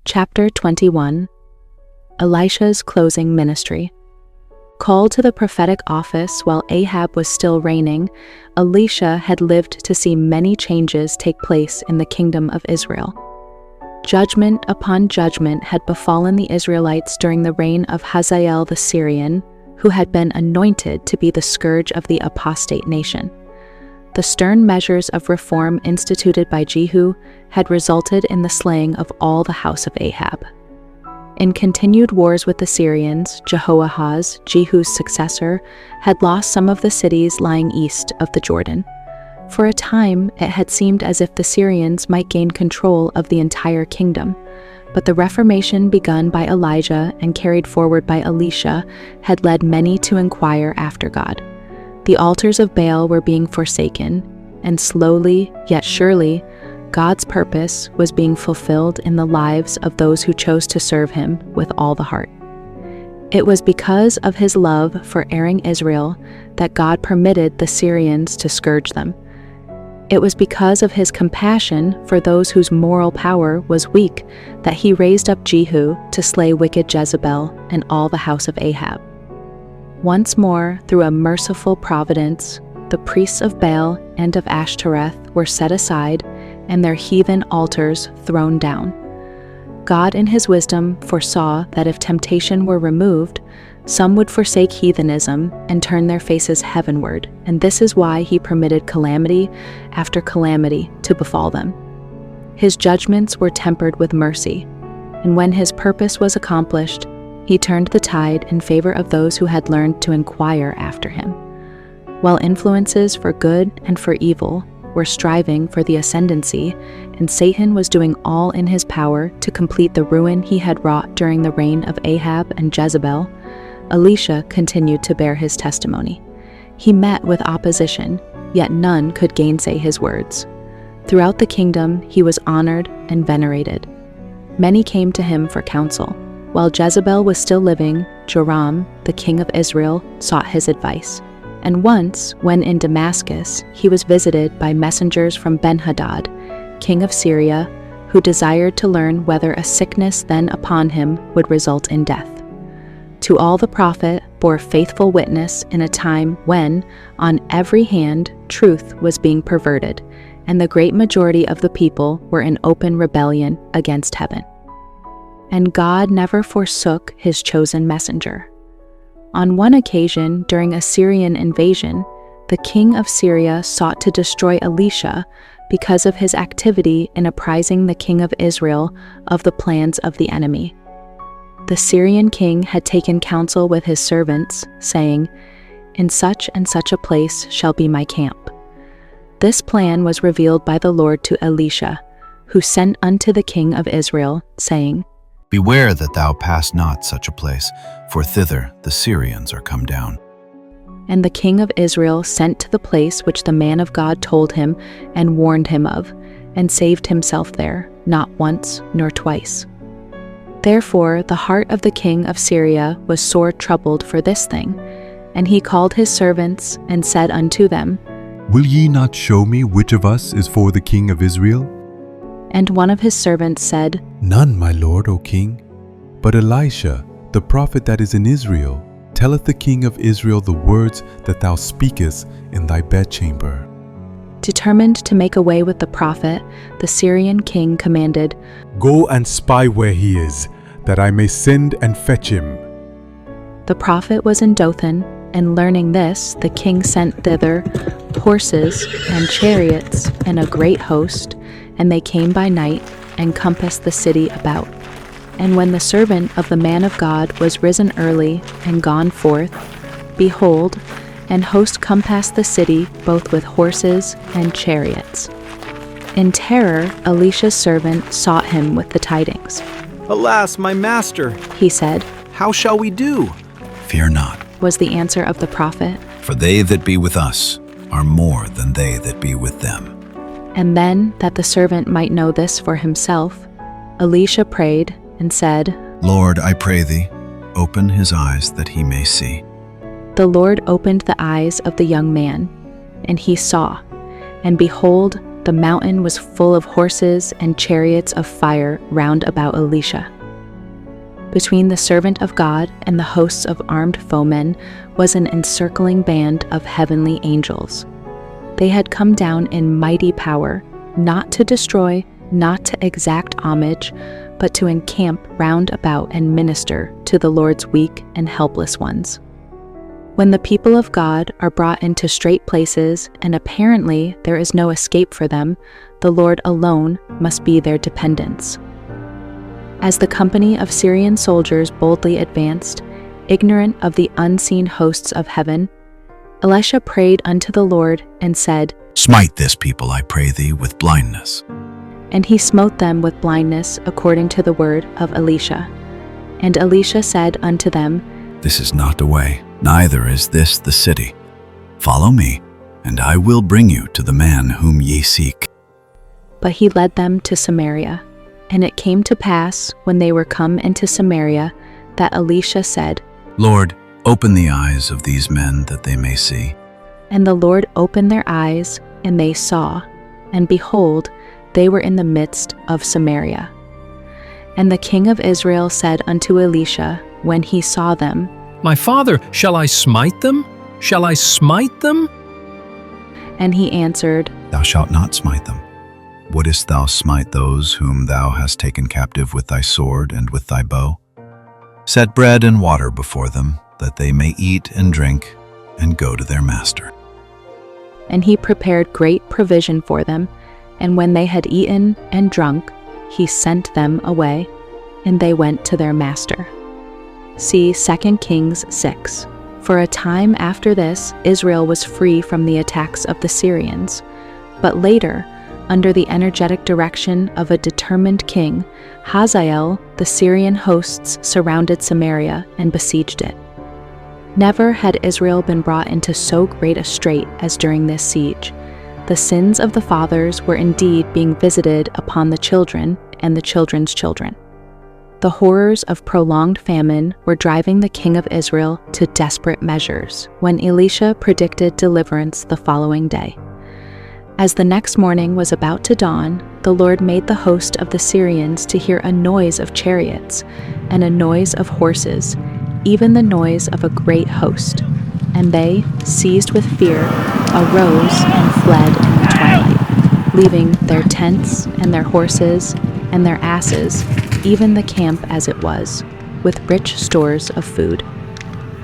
Chapter 21. Elisha's closing ministry. Called to the prophetic office while Ahab was still reigning, Elisha had lived to see many changes take place in the kingdom of Israel. Judgment upon judgment had befallen the Israelites during the reign of Hazael the Syrian, who had been anointed to be the scourge of the apostate nation. The stern measures of reform instituted by Jehu had resulted in the slaying of all the house of Ahab. In continued wars with the Syrians, Jehoahaz, Jehu's successor, had lost some of the cities lying east of the Jordan. For a time, it had seemed as if the Syrians might gain control of the entire kingdom, but the reformation begun by Elijah and carried forward by Elisha had led many to inquire after God. The altars of Baal were being forsaken, and slowly, yet surely, God's purpose was being fulfilled in the lives of those who chose to serve Him with all the heart. It was because of His love for erring Israel that God permitted the Syrians to scourge them. It was because of His compassion for those whose moral power was weak that He raised up Jehu to slay wicked Jezebel and all the house of Ahab. Once more, through a merciful providence, the priests of Baal and of Ashtoreth were set aside and their heathen altars thrown down. God in His wisdom foresaw that if temptation were removed, some would forsake heathenism and turn their faces heavenward, and this is why He permitted calamity after calamity to befall them. His judgments were tempered with mercy, and when His purpose was accomplished, He turned the tide in favor of those who had learned to inquire after Him. While influences for good and for evil were striving for the ascendancy, and Satan was doing all in his power to complete the ruin he had wrought during the reign of Ahab and Jezebel, Elisha continued to bear his testimony. He met with opposition, yet none could gainsay his words. Throughout the kingdom he was honored and venerated. Many came to him for counsel. While Jezebel was still living, Joram, the king of Israel, sought his advice. And once, when in Damascus, he was visited by messengers from Ben-Hadad, king of Syria, who desired to learn whether a sickness then upon him would result in death. To all the prophet bore faithful witness in a time when, on every hand, truth was being perverted, and the great majority of the people were in open rebellion against heaven. And God never forsook His chosen messenger. On one occasion, during a Syrian invasion, the king of Syria sought to destroy Elisha because of his activity in apprising the king of Israel of the plans of the enemy. The Syrian king had taken counsel with his servants, saying, "In such and such a place shall be my camp." This plan was revealed by the Lord to Elisha, who sent unto the king of Israel, saying, "Beware that thou pass not such a place, for thither the Syrians are come down." And the king of Israel sent to the place which the man of God told him and warned him of, and saved himself there, not once nor twice. Therefore the heart of the king of Syria was sore troubled for this thing, and he called his servants and said unto them, "Will ye not show me which of us is for the king of Israel?" And one of his servants said, "None, my lord, O king. But Elisha, the prophet that is in Israel, telleth the king of Israel the words that thou speakest in thy bedchamber." Determined to make away with the prophet, the Syrian king commanded, "Go and spy where he is, that I may send and fetch him." The prophet was in Dothan, and learning this, the king sent thither horses and chariots and a great host, and they came by night and compassed the city about. And when the servant of the man of God was risen early and gone forth, behold, an host compassed the city both with horses and chariots. In terror, Elisha's servant sought him with the tidings. "Alas, my master," He said, "how shall we do?" "Fear not, was the answer of the prophet. for they that be with us are more than they that be with them." And then, that the servant might know this for himself, Elisha prayed and said, "Lord, I pray thee, open his eyes that he may see." The Lord opened the eyes of the young man, and he saw, and behold, the mountain was full of horses and chariots of fire round about Elisha. Between the servant of God and the hosts of armed foemen was an encircling band of heavenly angels. They had come down in mighty power, not to destroy, not to exact homage, but to encamp round about and minister to the Lord's weak and helpless ones. When the people of God are brought into strait places and apparently there is no escape for them, the Lord alone must be their dependence. As the company of Syrian soldiers boldly advanced, ignorant of the unseen hosts of heaven, Elisha prayed unto the Lord and said, Smite this people, I pray thee, with blindness. And he smote them with blindness according to the word of Elisha. And Elisha said unto them, This is not the way, neither is this the city. Follow me, and I will bring you to the man whom ye seek. But he led them to Samaria. And it came to pass, when they were come into Samaria, that Elisha said, Lord, open the eyes of these men that they may see. And the Lord opened their eyes, and they saw, and behold, they were in the midst of Samaria. And the king of Israel said unto Elisha, when he saw them, My father, shall I smite them? Shall I smite them? And he answered, Thou shalt not smite them. Wouldest thou smite those whom thou hast taken captive with thy sword and with thy bow? Set bread and water before them, that they may eat and drink, and go to their master. And he prepared great provision for them, and when they had eaten and drunk, he sent them away, and they went to their master. See 2 Kings 6. For a time after this, Israel was free from the attacks of the Syrians. But later, under the energetic direction of a determined king, Hazael, the Syrian hosts surrounded Samaria and besieged it. Never had Israel been brought into so great a strait as during this siege. The sins of the fathers were indeed being visited upon the children and the children's children. The horrors of prolonged famine were driving the king of Israel to desperate measures when Elisha predicted deliverance the following day. As the next morning was about to dawn, the Lord made the host of the Syrians to hear a noise of chariots and a noise of horses, even the noise of a great host. And they, seized with fear, arose and fled in the twilight, leaving their tents and their horses and their asses, even the camp as it was, with rich stores of food.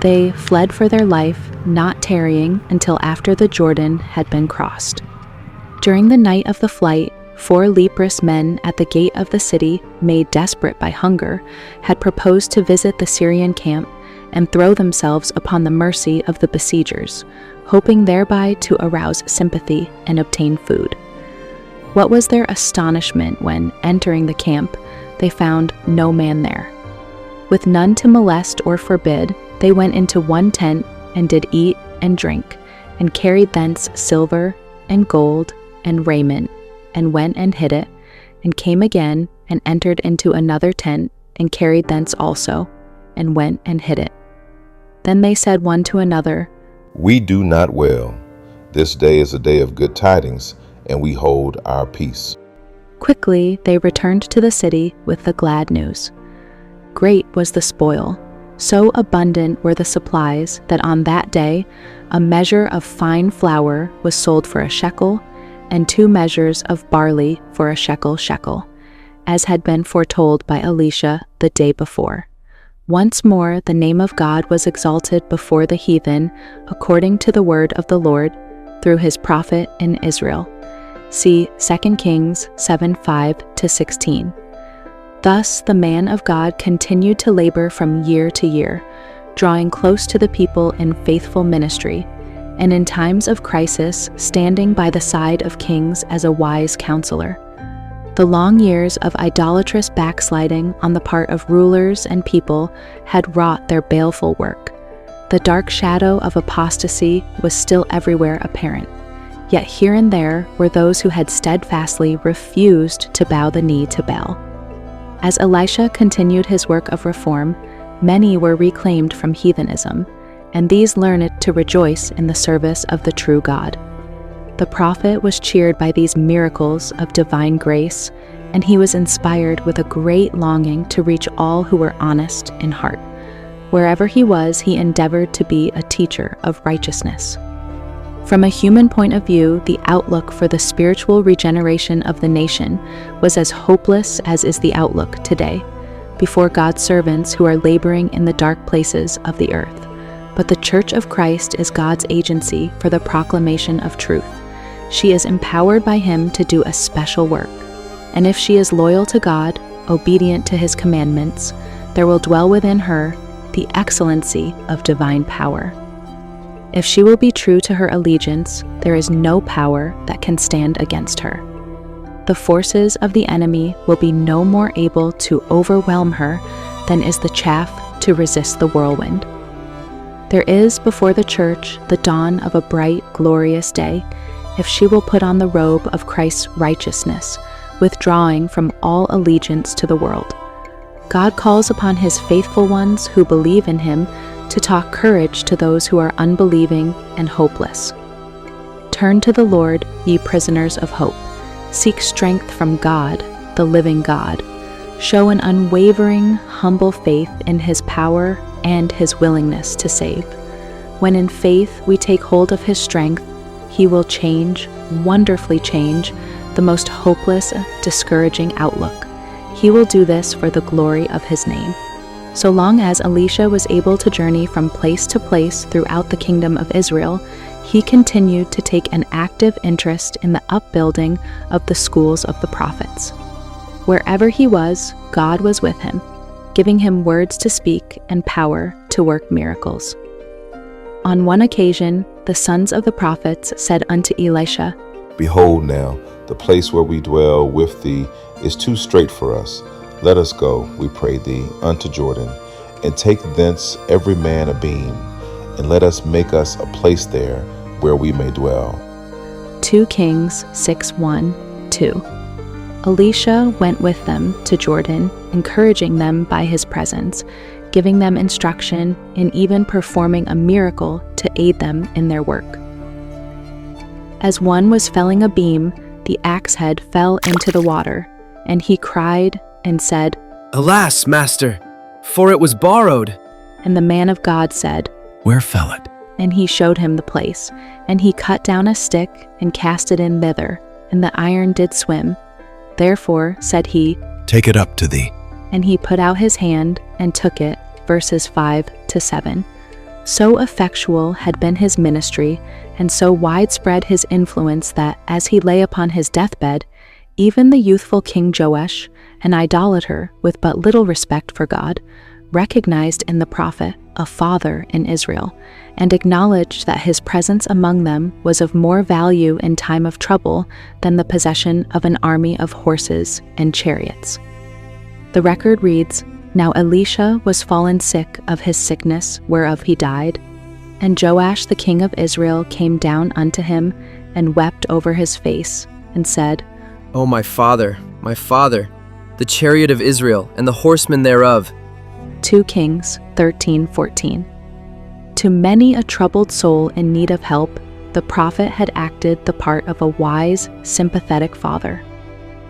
They fled for their life, not tarrying until after the Jordan had been crossed. During the night of the flight, 4 leprous men at the gate of the city, made desperate by hunger, had proposed to visit the Syrian camp and throw themselves upon the mercy of the besiegers, hoping thereby to arouse sympathy and obtain food. What was their astonishment when, entering the camp, they found no man there. With none to molest or forbid, they went into one tent and did eat and drink, and carried thence silver and gold and raiment, and went and hid it, and came again and entered into another tent, and carried thence also, and went and hid it. Then they said one to another, We do not well. This day is a day of good tidings, and we hold our peace. Quickly they returned to the city with the glad news. Great was the spoil. So abundant were the supplies that on that day a measure of fine flour was sold for a shekel, and 2 measures of barley for a shekel, as had been foretold by Elisha the day before. Once more the name of God was exalted before the heathen, according to the word of the Lord, through his prophet in Israel. See 2 Kings 7:5-16. Thus the man of God continued to labor from year to year, drawing close to the people in faithful ministry, and in times of crisis standing by the side of kings as a wise counselor. The long years of idolatrous backsliding on the part of rulers and people had wrought their baleful work. The dark shadow of apostasy was still everywhere apparent, yet here and there were those who had steadfastly refused to bow the knee to Baal. As Elisha continued his work of reform, many were reclaimed from heathenism, and these learned to rejoice in the service of the true God. The prophet was cheered by these miracles of divine grace, and he was inspired with a great longing to reach all who were honest in heart. Wherever he was, he endeavored to be a teacher of righteousness. From a human point of view, the outlook for the spiritual regeneration of the nation was as hopeless as is the outlook today before God's servants who are laboring in the dark places of the earth. But the Church of Christ is God's agency for the proclamation of truth. She is empowered by Him to do a special work. And if she is loyal to God, obedient to His commandments, there will dwell within her the excellency of divine power. If she will be true to her allegiance, there is no power that can stand against her. The forces of the enemy will be no more able to overwhelm her than is the chaff to resist the whirlwind. There is before the Church the dawn of a bright, glorious day, if she will put on the robe of Christ's righteousness, withdrawing from all allegiance to the world. God calls upon His faithful ones who believe in Him to talk courage to those who are unbelieving and hopeless. Turn to the Lord, ye prisoners of hope. Seek strength from God, the living God. Show an unwavering, humble faith in His power and His willingness to save. When in faith we take hold of His strength, He will change, wonderfully change, the most hopeless, discouraging outlook. He will do this for the glory of His name. So long as Elisha was able to journey from place to place throughout the kingdom of Israel, he continued to take an active interest in the upbuilding of the schools of the prophets. Wherever he was, God was with him, giving him words to speak and power to work miracles. On one occasion, the sons of the prophets said unto Elisha, Behold now, the place where we dwell with thee is too strait for us. Let us go, we pray thee, unto Jordan, and take thence every man a beam, and let us make us a place there where we may dwell. 2 Kings 6:1-2. Elisha went with them to Jordan, encouraging them by his presence, giving them instruction, and even performing a miracle to aid them in their work. As one was felling a beam, the axe head fell into the water, and he cried and said, Alas, master, for it was borrowed. And the man of God said, Where fell it? And he showed him the place. And he cut down a stick and cast it in thither, and the iron did swim. Therefore said he, Take it up to thee. And he put out his hand and took it. Verses 5-7. So effectual had been his ministry, and so widespread his influence that, as he lay upon his deathbed, even the youthful King Joash, an idolater with but little respect for God, recognized in the prophet a father in Israel, and acknowledged that his presence among them was of more value in time of trouble than the possession of an army of horses and chariots. The record reads, Now Elisha was fallen sick of his sickness whereof he died, and Joash the king of Israel came down unto him, and wept over his face, and said, O my father, the chariot of Israel, and the horsemen thereof. 2 Kings 13:14. To many a troubled soul in need of help, the prophet had acted the part of a wise, sympathetic father.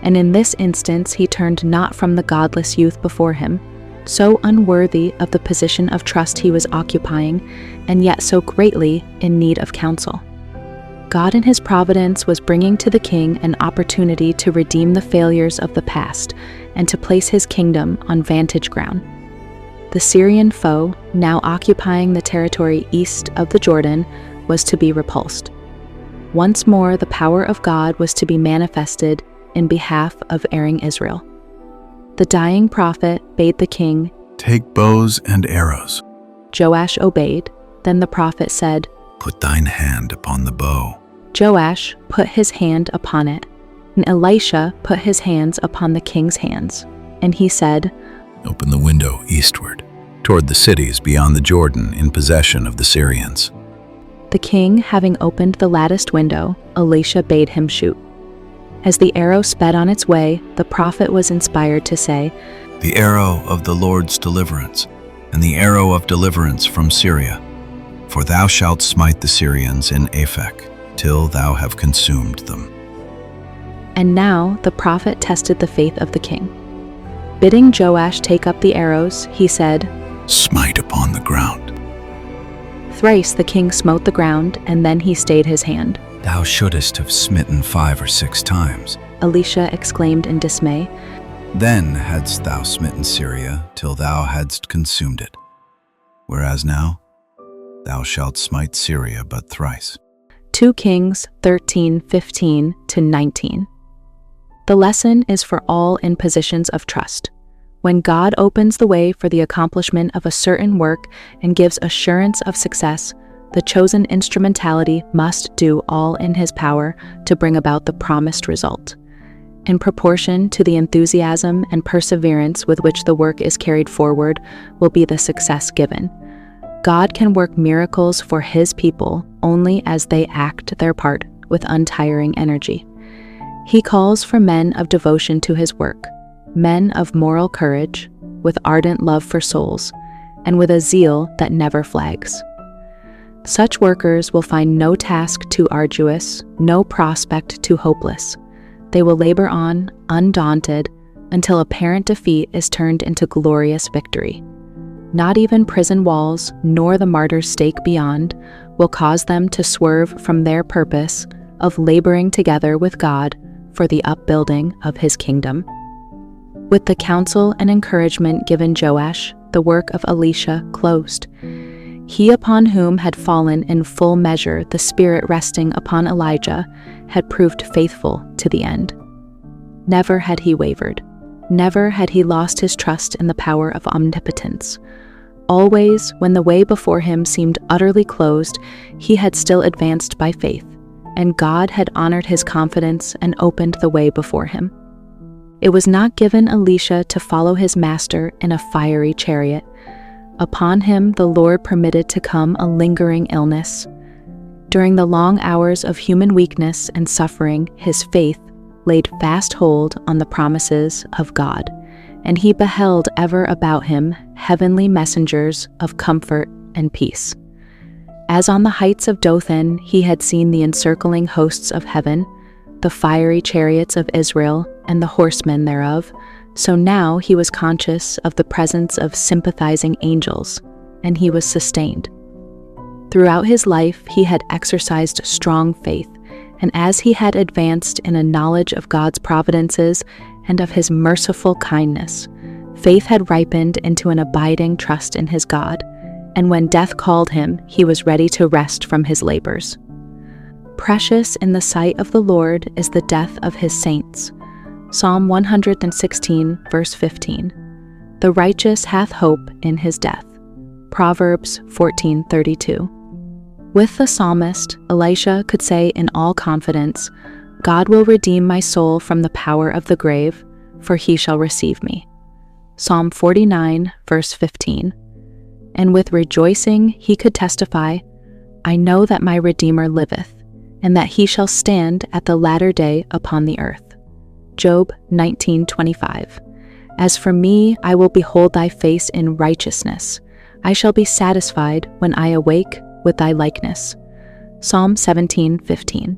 And in this instance he turned not from the godless youth before him, so unworthy of the position of trust he was occupying, and yet so greatly in need of counsel. God in His providence was bringing to the king an opportunity to redeem the failures of the past and to place his kingdom on vantage ground. The Syrian foe, now occupying the territory east of the Jordan, was to be repulsed. Once more the power of God was to be manifested in behalf of erring Israel. The dying prophet bade the king, Take bows and arrows. Joash obeyed. Then the prophet said, Put thine hand upon the bow. Joash put his hand upon it, and Elisha put his hands upon the king's hands. And he said, Open the window eastward, toward the cities beyond the Jordan in possession of the Syrians. The king, having opened the latticed window, Elisha bade him shoot. As the arrow sped on its way, the prophet was inspired to say, The arrow of the Lord's deliverance, and the arrow of deliverance from Syria. For thou shalt smite the Syrians in Aphek, till thou have consumed them. And now the prophet tested the faith of the king. Bidding Joash take up the arrows, he said, Smite upon the ground. Thrice the king smote the ground, and then he stayed his hand. Thou shouldest have smitten 5 or 6 times. Elisha exclaimed in dismay. Then hadst thou smitten Syria till thou hadst consumed it. Whereas now, thou shalt smite Syria but thrice. 2 Kings 13:15-19. The lesson is for all in positions of trust. When God opens the way for the accomplishment of a certain work and gives assurance of success, the chosen instrumentality must do all in his power to bring about the promised result. In proportion to the enthusiasm and perseverance with which the work is carried forward will be the success given. God can work miracles for his people only as they act their part with untiring energy. He calls for men of devotion to his work, men of moral courage, with ardent love for souls, and with a zeal that never flags. Such workers will find no task too arduous, no prospect too hopeless. They will labor on, undaunted, until apparent defeat is turned into glorious victory. Not even prison walls, nor the martyr's stake beyond, will cause them to swerve from their purpose of laboring together with God for the upbuilding of his kingdom. With the counsel and encouragement given Joash, the work of Elisha closed. He upon whom had fallen in full measure the Spirit resting upon Elijah had proved faithful to the end. Never had he wavered. Never had he lost his trust in the power of omnipotence. Always, when the way before him seemed utterly closed, he had still advanced by faith, and God had honored his confidence and opened the way before him. It was not given Elisha to follow his master in a fiery chariot. Upon him the Lord permitted to come a lingering illness. During the long hours of human weakness and suffering, his faith laid fast hold on the promises of God, and he beheld ever about him heavenly messengers of comfort and peace. As on the heights of Dothan he had seen the encircling hosts of heaven, the fiery chariots of Israel, and the horsemen thereof, so now he was conscious of the presence of sympathizing angels, and he was sustained. Throughout his life he had exercised strong faith, and as he had advanced in a knowledge of God's providences and of his merciful kindness, faith had ripened into an abiding trust in his God, and when death called him, he was ready to rest from his labors. Precious in the sight of the Lord is the death of his saints. Psalm 116, verse 15. The righteous hath hope in his death. Proverbs 14:32. With the psalmist, Elisha could say in all confidence, God will redeem my soul from the power of the grave, for he shall receive me. Psalm 49, verse 15. And with rejoicing he could testify, I know that my Redeemer liveth, and that he shall stand at the latter day upon the earth. Job 19:25. As for me, I will behold thy face in righteousness. I shall be satisfied when I awake with thy likeness. Psalm 17:15.